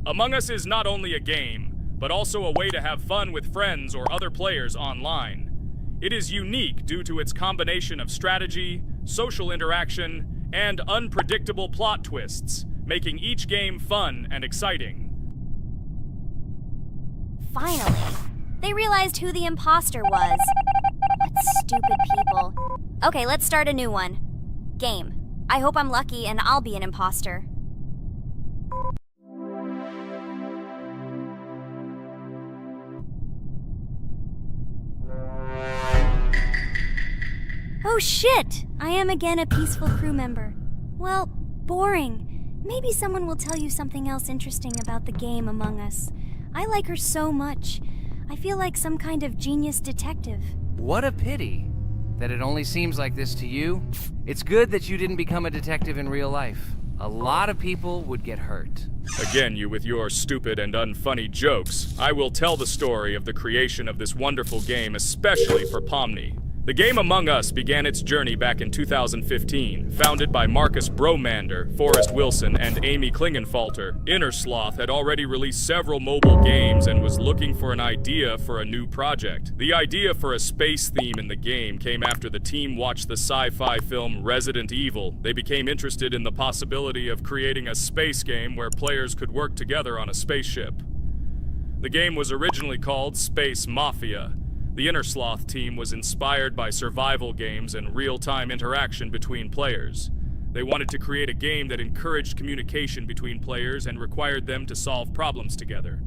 Among Us is not only a game, but also a way to have fun with friends or other players online. It is unique due to its combination of strategy, social interaction, and unpredictable plot twists, making each game fun and exciting. Finally, they realized who the imposter was. What stupid people. Okay, let's start a new one. Game. I hope I'm lucky and I'll be an imposter. Oh shit! I am again a peaceful crew member. Well, boring. Maybe someone will tell you something else interesting about the game Among Us. I like her so much. I feel like some kind of genius detective. What a pity that it only seems like this to you. It's good that you didn't become a detective in real life. A lot of people would get hurt. Again, you with your stupid and unfunny jokes. I will tell the story of the creation of this wonderful game, especially for Pomni. The game Among Us began its journey back in 2015. Founded by Marcus Bromander, Forrest Wilson, and Amy Klingenfalter, Inner Sloth had already released several mobile games and was looking for an idea for a new project. The idea for a space theme in the game came after the team watched the sci-fi film Resident Evil. They became interested in the possibility of creating a space game where players could work together on a spaceship. The game was originally called Space Mafia. The Inner Sloth team was inspired by survival games and real-time interaction between players. They wanted to create a game that encouraged communication between players and required them to solve problems together.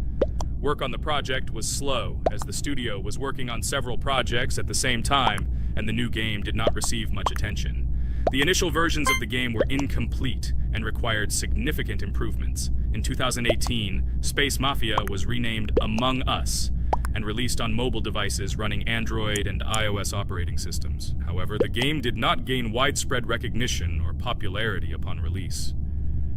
Work on the project was slow, as the studio was working on several projects at the same time, and the new game did not receive much attention. The initial versions of the game were incomplete and required significant improvements. In 2018, Space Mafia was renamed Among Us, and released on mobile devices running Android and iOS operating systems. However, the game did not gain widespread recognition or popularity upon release.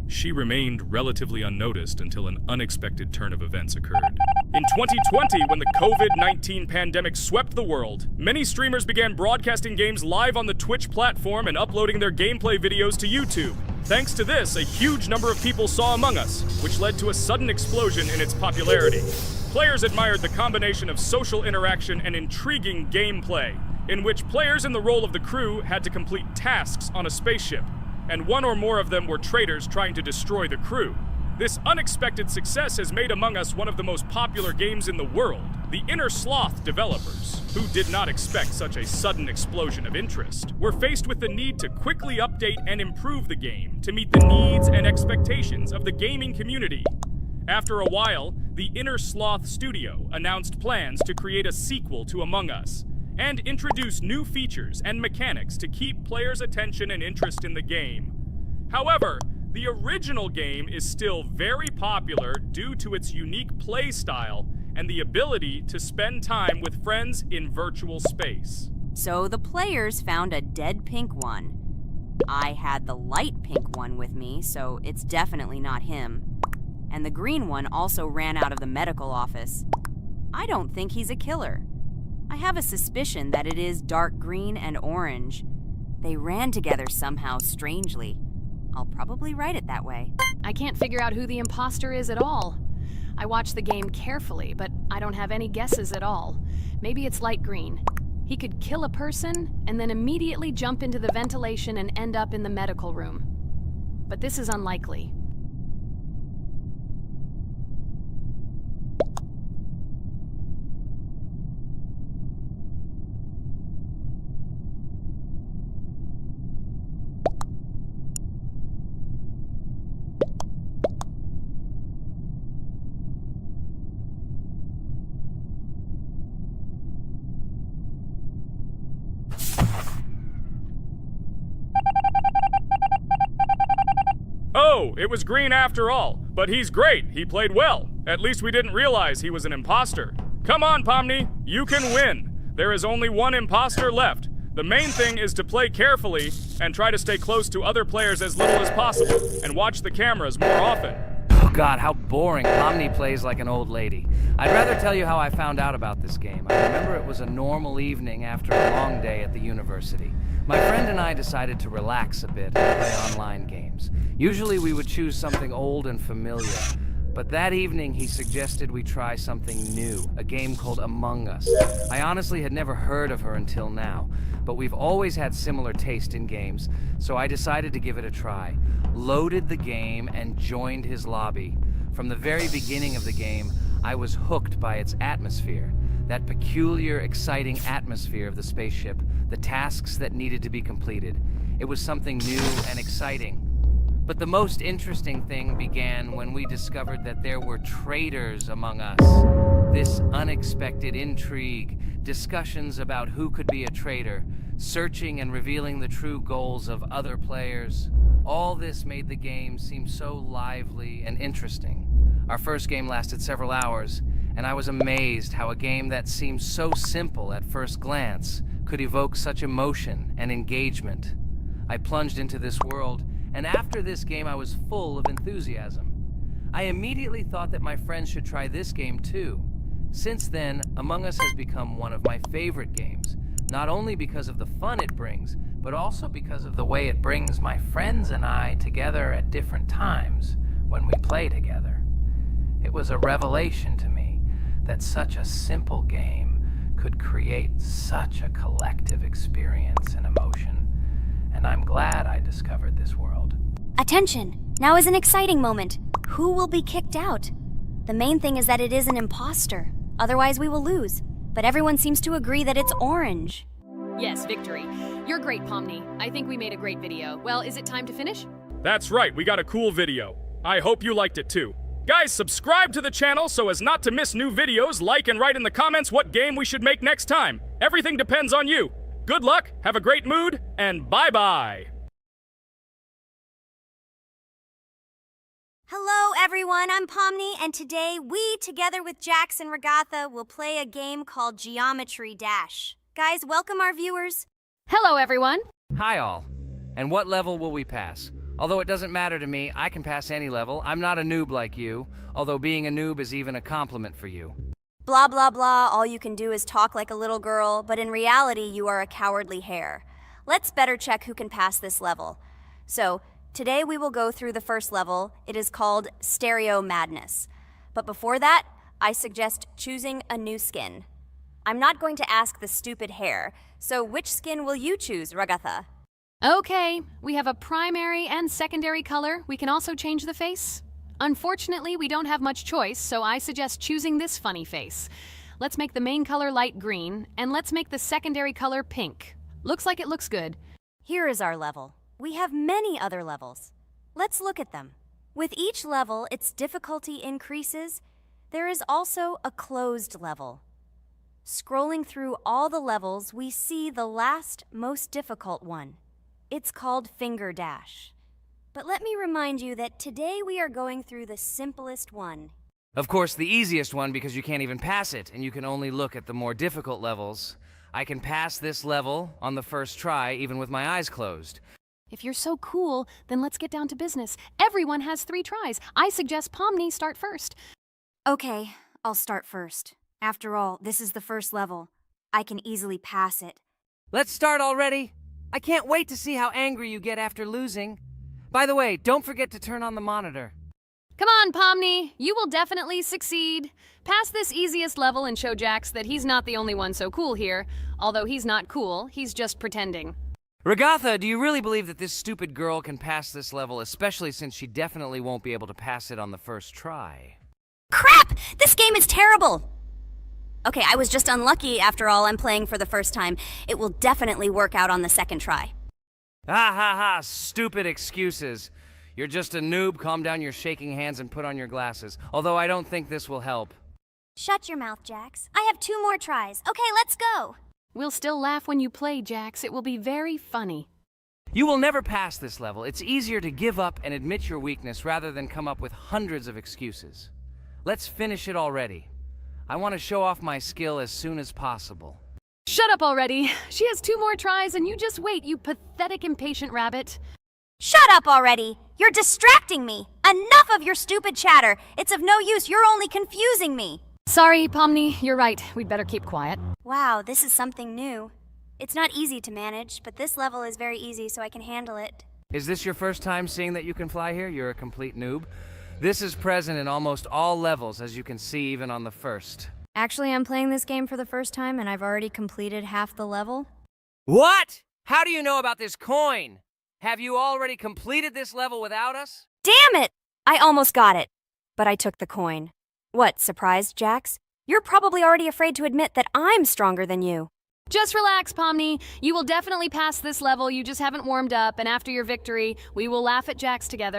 She remained relatively unnoticed until an unexpected turn of events occurred. In 2020, when the COVID-19 pandemic swept the world, many streamers began broadcasting games live on the Twitch platform and uploading their gameplay videos to YouTube. Thanks to this, a huge number of people saw Among Us, which led to a sudden explosion in its popularity. Players admired the combination of social interaction and intriguing gameplay, in which players in the role of the crew had to complete tasks on a spaceship, and one or more of them were traitors trying to destroy the crew. This unexpected success has made Among Us one of the most popular games in the world. The Inner Sloth developers, who did not expect such a sudden explosion of interest, were faced with the need to quickly update and improve the game to meet the needs and expectations of the gaming community. After a while, the Inner Sloth studio announced plans to create a sequel to Among Us and introduce new features and mechanics to keep players' attention and interest in the game. However, the original game is still very popular due to its unique play style and the ability to spend time with friends in virtual space. So the players found a dead pink one. I had the light pink one with me, so it's definitely not him. And the green one also ran out of the medical office. I don't think he's a killer. I have a suspicion that it is dark green and orange. They ran together somehow strangely. I'll probably write it that way. I can't figure out who the imposter is at all. I watched the game carefully, but I don't have any guesses at all. Maybe it's light green. He could kill a person and then immediately jump into the ventilation and end up in the medical room. But this is unlikely. Oh, it was green after all. But he's great. He played well. At least we didn't realize he was an imposter. Come on, Pomni. You can win. There is only one imposter left. The main thing is to play carefully and try to stay close to other players as little as possible and watch the cameras more often. Oh god, how boring. Pomni plays like an old lady. I'd rather tell you how I found out about this game. I remember it was a normal evening after a long day at the university. My friend and I decided to relax a bit and play online games. Usually we would choose something old and familiar. But that evening, he suggested we try something new, a game called Among Us. I honestly had never heard of her until now, but we've always had similar taste in games, so I decided to give it a try. Loaded the game and joined his lobby. From the very beginning of the game, I was hooked by its atmosphere. That peculiar, exciting atmosphere of the spaceship, the tasks that needed to be completed. It was something new and exciting. But the most interesting thing began when we discovered that there were traitors among us. This unexpected intrigue, discussions about who could be a traitor, searching and revealing the true goals of other players. All this made the game seem so lively and interesting. Our first game lasted several hours, and I was amazed how a game that seemed so simple at first glance could evoke such emotion and engagement. I plunged into this world, and after this game I was full of enthusiasm. I immediately thought that my friends should try this game too. Since then, Among Us has become one of my favorite games, not only because of the fun it brings, but also because of the way it brings my friends and I together at different times when we play together. It was a revelation to me that such a simple game could create such a collective experience and emotion. And I'm glad I discovered this world. Attention! Now is an exciting moment. Who will be kicked out? The main thing is that it is an imposter. Otherwise, we will lose. But everyone seems to agree that it's orange. Yes, victory. You're great, Pomni. I think we made a great video. Well, is it time to finish? That's right, we got a cool video. I hope you liked it too. Guys, subscribe to the channel so as not to miss new videos, like and write in the comments what game we should make next time. Everything depends on you. Good luck, have a great mood, and bye-bye. Hello, everyone. I'm Pomni, and today we, together with Jax and Ragatha, will play a game called Geometry Dash. Guys, welcome our viewers. Hello, everyone. Hi all. And what level will we pass? Although it doesn't matter to me, I can pass any level. I'm not a noob like you, although being a noob is even a compliment for you. Blah, blah, blah. All you can do is talk like a little girl, but in reality, you are a cowardly hare. Let's better check who can pass this level. So, today we will go through the first level. It is called Stereo Madness. But before that, I suggest choosing a new skin. I'm not going to ask the stupid hare, so which skin will you choose, Ragatha? Okay, we have a primary and secondary color. We can also change the face. Unfortunately, we don't have much choice, so I suggest choosing this funny face. Let's make the main color light green, and let's make the secondary color pink. Looks like it looks good. Here is our level. We have many other levels. Let's look at them. With each level, its difficulty increases. There is also a closed level. Scrolling through all the levels, we see the last, most difficult one. It's called Finger Dash. But let me remind you that today we are going through the simplest one. Of course, the easiest one because you can't even pass it, and you can only look at the more difficult levels. I can pass this level on the first try, even with my eyes closed. If you're so cool, then let's get down to business. Everyone has 3 tries. I suggest Pomni start first. Okay, I'll start first. After all, this is the first level. I can easily pass it. Let's start already! I can't wait to see how angry you get after losing. By the way, don't forget to turn on the monitor. Come on, Pomni. You will definitely succeed. Pass this easiest level and show Jax that he's not the only one so cool here. Although he's not cool, he's just pretending. Ragatha, do you really believe that this stupid girl can pass this level, especially since she definitely won't be able to pass it on the first try? Crap! This game is terrible! Okay, I was just unlucky. After all, I'm playing for the first time. It will definitely work out on the second try. Ha ha ha, stupid excuses. You're just a noob, calm down your shaking hands and put on your glasses. Although I don't think this will help. Shut your mouth, Jax. I have 2 more tries. Okay, let's go. We'll still laugh when you play, Jax. It will be very funny. You will never pass this level. It's easier to give up and admit your weakness rather than come up with hundreds of excuses. Let's finish it already. I want to show off my skill as soon as possible. Shut up already. She has 2 more tries and you just wait, you pathetic impatient rabbit. Shut up already! You're distracting me! Enough of your stupid chatter! It's of no use, you're only confusing me! Sorry, Pomni, you're right. We'd better keep quiet. Wow, this is something new. It's not easy to manage, but this level is very easy, so I can handle it. Is this your first time seeing that you can fly here? You're a complete noob. This is present in almost all levels, as you can see even on the first. Actually, I'm playing this game for the first time, and I've already completed half the level. What? How do you know about this coin? Have you already completed this level without us? Damn it! I almost got it, but I took the coin. What, surprised, Jax? You're probably already afraid to admit that I'm stronger than you. Just relax, Pomni. You will definitely pass this level, you just haven't warmed up, and after your victory, we will laugh at Jax together.